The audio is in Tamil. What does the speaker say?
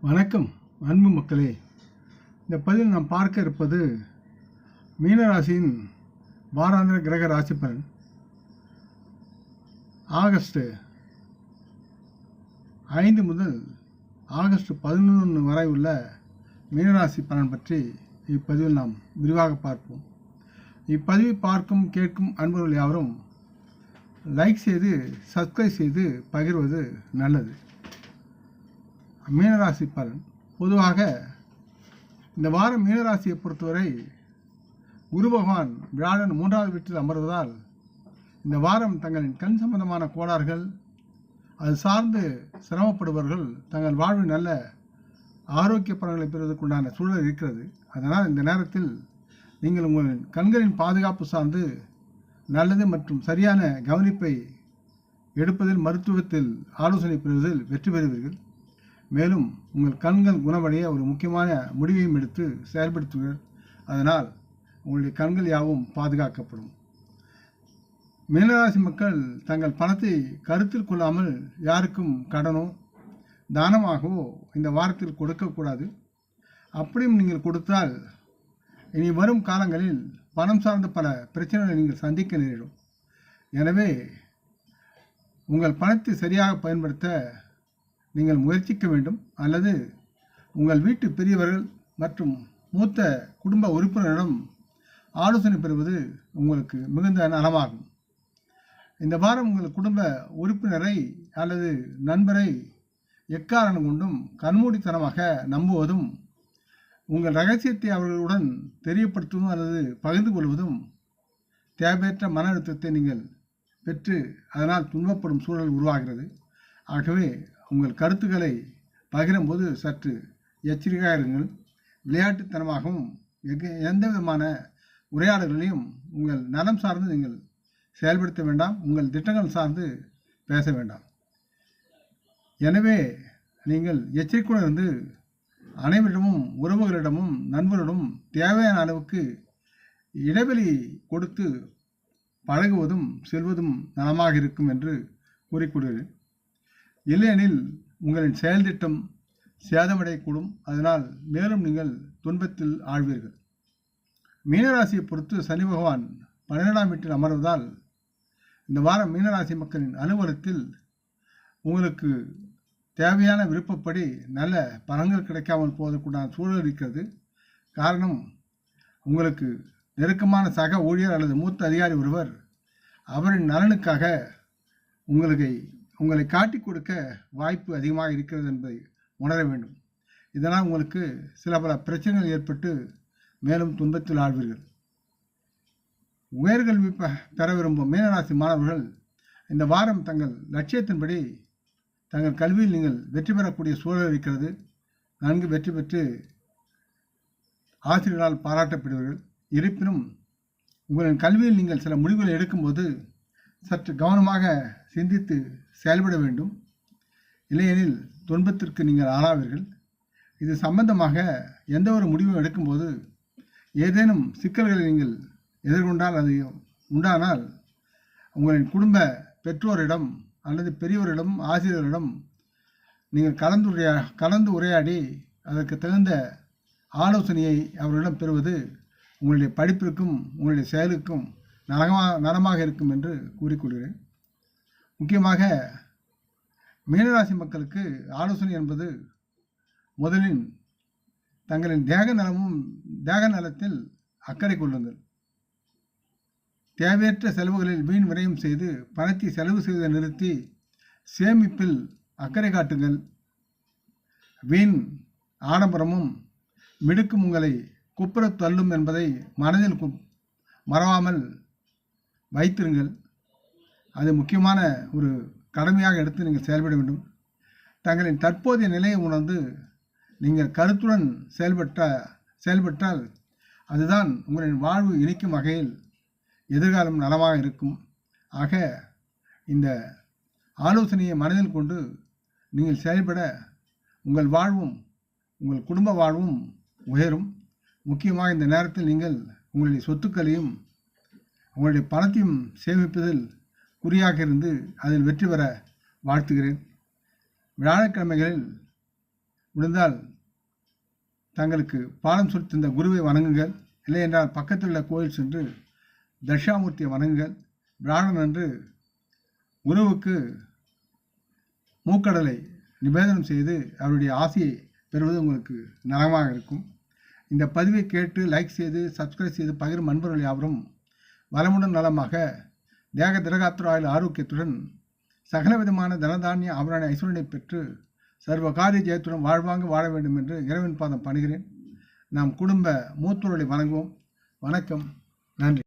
வணக்கம் அன்பு மக்களே. இந்த பதிவில் நாம் பார்க்க இருப்பது மீனராசியின் வாராந்திர கிரக ராசி பலன். ஆகஸ்ட் 5 முதல் ஆகஸ்ட் 11 வரை உள்ள மீனராசி பலன் பற்றி இப்பதிவில் நாம் விரிவாக பார்ப்போம். இப்பதிவை பார்க்கும் கேட்கும் அன்பர்கள் யாவரும் லைக் செய்து சப்ஸ்கிரைப் செய்து பகிர்வது நல்லது. மீனராசி பலன். பொதுவாக இந்த வாரம் மீனராசியை பொறுத்தவரை குரு பகவான் வியாழன் 3வது வீட்டில் அமர்வதால் இந்த வாரம் தங்களின் கண் சம்பந்தமான கோளாறுகள், அது சார்ந்து சிரமப்படுபவர்கள் தங்கள் வாழ்வில் நல்ல ஆரோக்கிய பலன்களை பெறுவதற்குண்டான சூழல் இருக்கிறது. அதனால் இந்த நேரத்தில் நீங்கள் உங்களின் கண்களின் பாதுகாப்பு சார்ந்து நல்லது மற்றும் சரியான கவனிப்பை எடுப்பதில், மருத்துவத்தில் ஆலோசனை பெறுவதில் வெற்றி பெறுவீர்கள். மேலும் உங்கள் கண்கள் குணமடைய ஒரு முக்கியமான முடிவையும் எடுத்து செயல்படுத்துவீர்கள். அதனால் உங்களுடைய கண்கள் யாவும் பாதுகாக்கப்படும். மீனராசி மக்கள் தங்கள் பணத்தை கருத்தில் கொள்ளாமல் யாருக்கும் கடனோ தானமாகவோ இந்த வாரத்தில் கொடுக்கக்கூடாது. அப்படியும் நீங்கள் கொடுத்தால் இனி வரும் காலங்களில் பணம் சார்ந்த பல பிரச்சனைகளை நீங்கள் சந்திக்க நேரிடும். எனவே உங்கள் பணத்தை சரியாக பயன்படுத்த நீங்கள் முயற்சிக்க வேண்டும். அல்லது உங்கள் வீட்டு பெரியவர்கள் மற்றும் மூத்த குடும்ப உறுப்பினரிடம் ஆலோசனை பெறுவது உங்களுக்கு மிகுந்த நலமாகும். இந்த வாரம் உங்கள் குடும்ப உறுப்பினரை அல்லது நண்பரை எக்காரணம் கொண்டும் கண்மூடித்தனமாக நம்புவதும், உங்கள் ரகசியத்தை அவர்களுடன் தெரியப்படுத்துவதும் அல்லது பகிர்ந்து கொள்வதும் தேவையற்ற மன அழுத்தத்தை நீங்கள் பெற்று அதனால் துன்பப்படும் சூழல் உருவாகிறது. ஆகவே உங்கள் கருத்துக்களை பகிரும்போது சற்று எச்சரிக்கையாக இருங்கள். விளையாட்டுத்தனமாகவும் எந்த விதமான உரையாடல்களையும் உங்கள் நலம் சார்ந்து நீங்கள் செயல்படுத்த வேண்டாம். உங்கள் திட்டங்கள் சார்ந்து பேச வேண்டாம். எனவே நீங்கள் எச்சரிக்கையுடன் இருந்து அனைவரிடமும், உறவுகளிடமும், நண்பரிடமும் தேவையான அளவுக்கு இடைவெளி கொடுத்து பழகுவதும் செல்வதும் நலமாக இருக்கும் என்று கூறிக்கொள்கிறேன். இல்லையெனில் உங்களின் செயல் திட்டம் சேதமடையக்கூடும். அதனால் மேலும் நீங்கள் துன்பத்தில் ஆழ்வீர்கள். மீனராசியை பொறுத்து சனி பகவான் 12ஆம் வீட்டில் அமர்வதால் இந்த வாரம் மீனராசி மக்களின் அலுவலகத்தில் உங்களுக்கு தேவையான விருப்பப்படி நல்ல பலன்கள் கிடைக்காமல் போவதற்குண்டான சூழல் இருக்கிறது. காரணம், உங்களுக்கு நெருக்கமான சக ஊழியர் அல்லது மூத்த அதிகாரி ஒருவர் அவரின் நலனுக்காக உங்களை காட்டிக் கொடுக்க வாய்ப்பு அதிகமாக இருக்கிறது என்பதை உணர வேண்டும். இதனால் உங்களுக்கு சில பல பிரச்சனைகள் ஏற்பட்டு மேலும் துன்பத்தில் ஆழ்வீர்கள். உயர்கல்வி பெற விரும்பும் மீனராசி மாணவர்கள் இந்த வாரம் தங்கள் லட்சியத்தின்படி தங்கள் கல்வியில் நீங்கள் வெற்றி பெறக்கூடிய சூழல் இருக்கிறது. நன்கு வெற்றி பெற்று ஆசிரியர்களால் பாராட்டப்படுவீர்கள். இருப்பினும் உங்களின் கல்வியில் நீங்கள் சில முடிவுகளை எடுக்கும்போது சற்று கவனமாக சிந்தித்து செயல்பட வேண்டும். இல்லையெனில் துன்பத்திற்கு நீங்கள் ஆளாவீர்கள். இது சம்பந்தமாக எந்த ஒரு முடிவும் எடுக்கும்போது ஏதேனும் சிக்கல்களை நீங்கள் எதிர்கொண்டால், அது உண்டானால் உங்களின் குடும்ப பெற்றோரிடம் அல்லது பெரியவரிடம், ஆசிரியர்களிடம் நீங்கள் கலந்து உரையாடி அதற்கு தகுந்த ஆலோசனையை அவர்களிடம் பெறுவது உங்களுடைய படிப்பிற்கும் உங்களுடைய செயலுக்கும் நலமாக இருக்கும் என்று கூறிக்கொள்கிறேன். முக்கியமாக மீனராசி மக்களுக்கு ஆலோசனை என்பது முதலில் தங்களின் தேக நலத்தில் அக்கறை கொள்ளுங்கள். தேவையற்ற செலவுகளில் வீண் விரயம் செய்து பணத்தை செலவு செய்வதை நிறுத்தி சேமிப்பில் அக்கறை காட்டுங்கள். வீண் ஆடம்பரமும் மிடுக்கும் உங்களை குப்புற தள்ளும் என்பதை மனதில் மறவாமல் வைத்திருங்கள். அது முக்கியமான ஒரு கடமையாக எடுத்து நீங்கள் செயல்பட வேண்டும். தங்களின் தற்போதைய நிலையை உணர்ந்து நீங்கள் கருத்துடன் செயல்பட்டால் அதுதான் உங்களின் வாழ்வு இனிக்கும் வகையில் எதிர்காலம் நலமாக இருக்கும். ஆக இந்த ஆலோசனையை மனதில் கொண்டு நீங்கள் செயல்பட உங்கள் வாழ்வும் உங்கள் குடும்ப வாழ்வும் உயரும். முக்கியமாக இந்த நேரத்தில் நீங்கள் உங்களுடைய சொத்துக்களையும் உங்களுடைய பணத்தையும் சேமிப்பதில் குறியாக இருந்து அதில் வெற்றி பெற வாழ்த்துகிறேன். வியாழக்கிழமைகளில் முடிந்தால் தங்களுக்கு பாடம் சொல்லி தந்த குருவை வணங்குங்கள். இல்லை என்றால் பக்கத்தில் உள்ள கோயில் சென்று தட்சாமூர்த்தியை வணங்குங்கள். வியாழன் அன்று குருவுக்கு மூக்கடலை நிவேதனம் செய்து அவருடைய ஆசையை பெறுவது உங்களுக்கு நலமாக இருக்கும். இந்த பதிவை கேட்டு லைக் செய்து சப்ஸ்கிரைப் செய்து பகிரும் நண்பர்கள் யாவரும் வளமுடன் நலமாக தேக திரகாத்திராயில் ஆரோக்கியத்துடன் சகல விதமான தனதானிய ஆபரண ஐஸ்வரனை பெற்று சர்வ காரிய ஜெயத்துடன் வாழ்வாங்க வாழ வேண்டும் என்று இறைவன் பாதம் பணிகிறேன். நாம் குடும்ப மூத்தோர்களை வணங்குவோம். வணக்கம். நன்றி.